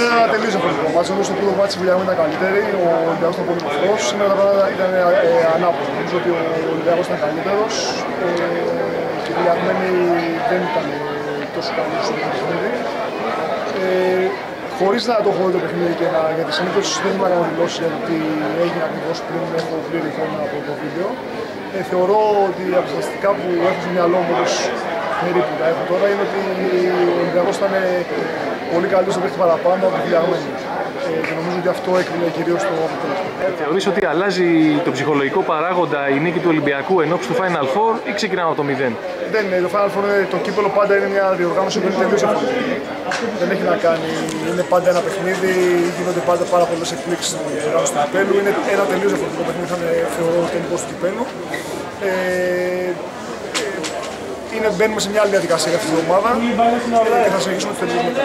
είναι ένα τελείως διαφορετικό μάτσο. Νομίζω ότι το πρώτο μάτσο η Βουλιαγμένη ήταν καλύτερη, ο Ολυμπιακός ήταν πολύ μικρός. Σήμερα τα πράγματα ήταν ανάποδα. Νομίζω ότι ο Ολυμπιακός ήταν καλύτερος και η Βουλιαγμένη δεν ήταν τόσο καλή στο παιχνίδι. Χωρίς να το έχω δει το παιχνίδι και γιατί συνήθως δεν είμαι να κάνω δηλώσεις για το τι έγινε ακριβώς πριν έχω πλήρη εικόνα από το βίντεο. Θεωρώ ότι από τα στατιστικά που έχω στο μυαλό μου, όπως περίπου τα έχω τώρα, είναι ότι ο Ολυμπιακός ήταν πολύ καλύτερος στο παιχνίδι παραπάνω από τη Βουλιαγμένη. Και νομίζω ότι αυτό έκρινε κυρίως το αποτέλεσμα. Θεωρείς ότι αλλάζει το ψυχολογικό παράγοντα η νίκη του Ολυμπιακού ενόψει του Final Four ή ξεκινάμε από το 0? Δεν είναι. Το Final Four, το κύπελλο πάντα είναι μια διοργάνωση που είναι τελείως διαφορετική. Δεν έχει να κάνει. Είναι πάντα ένα παιχνίδι, γίνονται πάντα πάρα πολλές εκπλήξεις στην διοργάνωση του κυπέλλου. Είναι ένα τελείως διαφορετικό παιχνίδι, θα είναι θεωρώ ο τελικός του κυπέλλου. Μπαίνουμε σε μια άλλη διαδικασία για αυτή την ομάδα και θα συνεχίσουμε τις τελικές μετά.